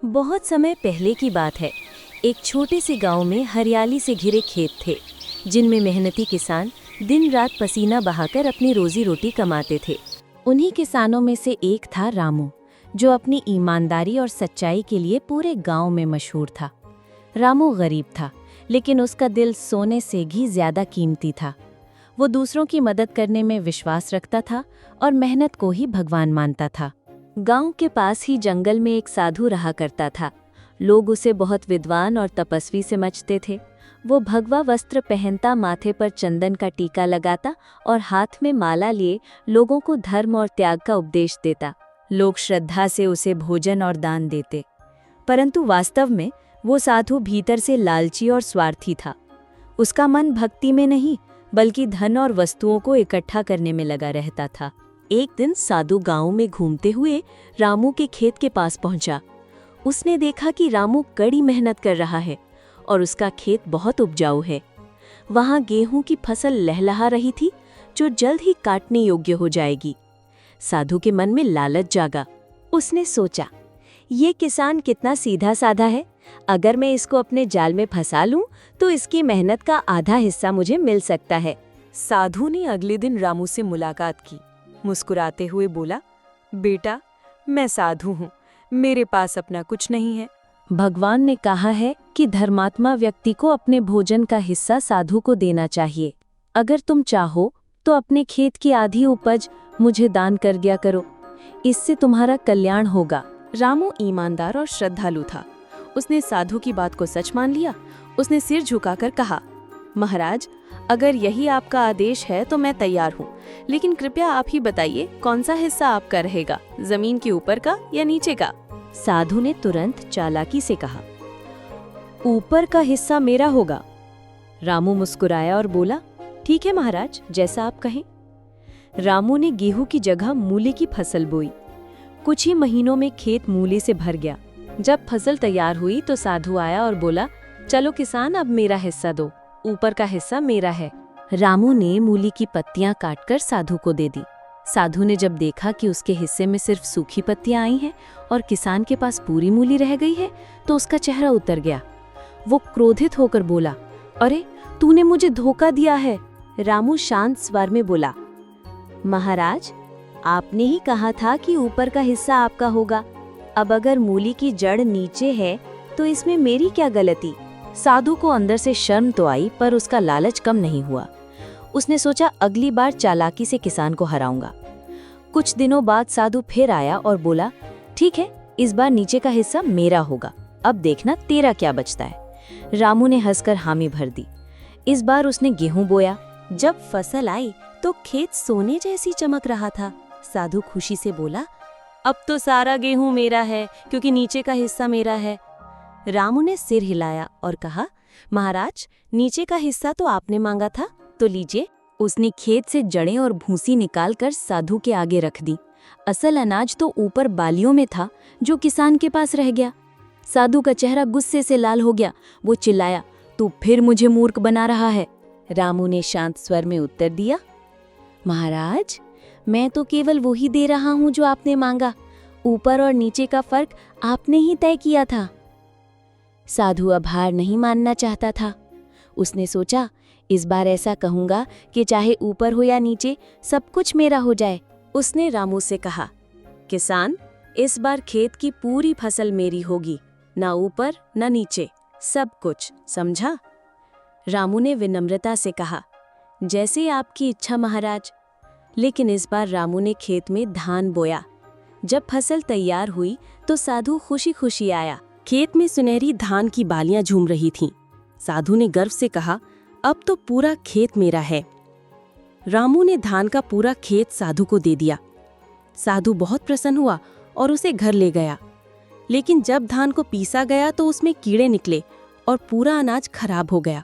बहुत समय पहले की बात है। एक छोटे से गांव में हरियाली से घिरे खेत थे, जिनमें मेहनती किसान दिन रात पसीना बहाकर अपनी रोजी रोटी कमाते थे। उन्हीं किसानों में से एक था रामू, जो अपनी ईमानदारी और सच्चाई के लिए पूरे गांव में मशहूर था। रामू गरीब था, लेकिन उसका दिल सोने से भी ज्यादा कीमती था। वो दूसरों की मदद करने में विश्वास रखता था और मेहनत को ही भगवान मानता था। गांव के पास ही जंगल में एक साधु रहा करता था। लोग उसे बहुत विद्वान और तपस्वी समझते थे। वो भगवा वस्त्र पहनता, माथे पर चंदन का टीका लगाता और हाथ में माला लिए लोगों को धर्म और त्याग का उपदेश देता। लोग श्रद्धा से उसे भोजन और दान देते, परंतु वास्तव में वो साधु भीतर से लालची और स्वार्थी था। उसका मन भक्ति में नहीं, बल्कि धन और वस्तुओं को इकट्ठा करने में लगा रहता था। एक दिन साधु गांव में घूमते हुए रामू के खेत के पास पहुंचा। उसने देखा कि रामू कड़ी मेहनत कर रहा है और उसका खेत बहुत उपजाऊ है। वहां गेहूं की फसल लहलहा रही थी, जो जल्द ही काटने योग्य हो जाएगी। साधु के मन में लालच जागा। उसने सोचा, ये किसान कितना सीधा साधा है। अगर मैं इसको अपने जाल में फंसा लूं, तो इसकी मेहनत का आधा हिस्सा मुझे मिल सकता है। साधु ने अगले दिन रामू से मुलाकात की। मुस्कुराते हुए बोला, बेटा, मैं साधु हूँ, मेरे पास अपना कुछ नहीं है। भगवान ने कहा है कि धर्मात्मा व्यक्ति को अपने भोजन का हिस्सा साधु को देना चाहिए। अगर तुम चाहो तो अपने खेत की आधी उपज मुझे दान कर दिया करो, इससे तुम्हारा कल्याण होगा। रामू ईमानदार और श्रद्धालु था। उसने साधु की बात को सच मान लिया। उसने सिर झुकाकर कहा, महाराज, अगर यही आपका आदेश है तो मैं तैयार हूँ, लेकिन कृपया आप ही बताइए, कौन सा हिस्सा आपका रहेगा, जमीन के ऊपर का या नीचे का? साधु ने तुरंत चालाकी से कहा, ऊपर का हिस्सा मेरा होगा। रामू मुस्कुराया और बोला, ठीक है महाराज, जैसा आप कहें। रामू ने गेहूं की जगह मूली की फसल बोई। कुछ ही महीनों में खेत मूली से भर गया। जब फसल तैयार हुई तो साधु आया और बोला, चलो किसान, अब मेरा हिस्सा दो, ऊपर का हिस्सा मेरा है। रामू ने मूली की पत्तियां काटकर साधु को दे दी। साधु ने जब देखा कि उसके हिस्से में सिर्फ सूखी पत्तियां आई हैं और किसान के पास पूरी मूली रह गई है, तो उसका चेहरा उतर गया। वो क्रोधित होकर बोला, अरे, तूने मुझे धोखा दिया है। रामू शांत स्वर में बोला, महाराज, आपने ही कहा था कि ऊपर का हिस्सा आपका होगा। अब अगर मूली की जड़ नीचे है तो इसमें मेरी क्या गलती? साधु को अंदर से शर्म तो आई, पर उसका लालच कम नहीं हुआ। उसने सोचा, अगली बार चालाकी से किसान को हराऊंगा। कुछ दिनों बाद साधु फिर आया और बोला, ठीक है, इस बार नीचे का हिस्सा मेरा होगा, अब देखना तेरा क्या बचता है। रामू ने हंसकर हामी भर दी। इस बार उसने गेहूं बोया। जब फसल आई तो खेत सोने जैसी चमक रहा था। साधु खुशी से बोला, अब तो सारा गेहूं मेरा है, क्योंकि नीचे का हिस्सा मेरा है। रामू ने सिर हिलाया और कहा, महाराज, नीचे का हिस्सा तो आपने मांगा था, तो लीजिए। उसने खेत से जड़ें और भूसी निकालकर साधु के आगे रख दी। असल अनाज तो ऊपर बालियों में था, जो किसान के पास रह गया। साधु का चेहरा गुस्से से लाल हो गया। वो चिल्लाया, तू फिर मुझे मूर्ख बना रहा है। रामू ने शांत स्वर में उत्तर दिया, महाराज, मैं तो केवल वही दे रहा हूँ जो आपने मांगा। ऊपर और नीचे का फर्क आपने ही तय किया था। साधु अब हार नहीं मानना चाहता था। उसने सोचा, इस बार ऐसा कहूंगा कि चाहे ऊपर हो या नीचे, सब कुछ मेरा हो जाए। उसने रामू से कहा, किसान, इस बार खेत की पूरी फसल मेरी होगी, ना ऊपर ना नीचे, सब कुछ, समझा? रामू ने विनम्रता से कहा, जैसे आपकी इच्छा महाराज। लेकिन इस बार रामू ने खेत में धान बोया। जब फसल तैयार हुई तो साधु खुशी खुशी आया। खेत में सुनहरी धान की बालियां झूम रही थीं। साधु ने गर्व से कहा, अब तो पूरा खेत मेरा है। रामू ने धान का पूरा खेत साधु को दे दिया। साधु बहुत प्रसन्न हुआ और उसे घर ले गया। लेकिन जब धान को पीसा गया तो उसमें कीड़े निकले और पूरा अनाज खराब हो गया।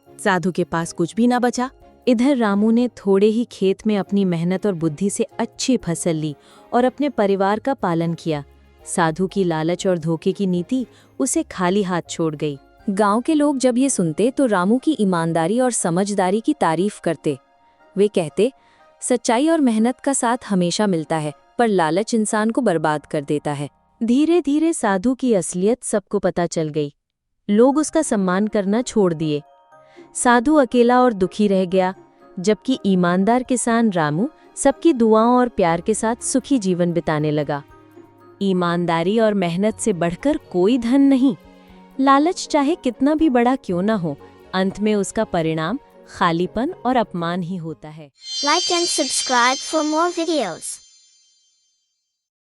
साधु के पास कुछ भी ना बचा। इधर रामू ने थोड़े ही खेत में अपनी मेहनत और बुद्धि से अच्छी फसल ली और अपने परिवार का पालन किया। साधु की लालच और धोखे की नीति उसे खाली हाथ छोड़ गई। गांव के लोग जब ये सुनते तो रामू की ईमानदारी और समझदारी की तारीफ करते। वे कहते, सच्चाई और मेहनत का साथ हमेशा मिलता है, पर लालच इंसान को बर्बाद कर देता है। धीरे धीरे साधु की असलियत सबको पता चल गई। लोग उसका सम्मान करना छोड़ दिए। साधु अकेला और दुखी रह गया, जबकि ईमानदार किसान रामू सबकी दुआओं और प्यार के साथ सुखी जीवन बिताने लगा। ईमानदारी और मेहनत से बढ़कर कोई धन नहीं। लालच चाहे कितना भी बड़ा क्यों न हो, अंत में उसका परिणाम खालीपन और अपमान ही होता है। Like and subscribe for more videos.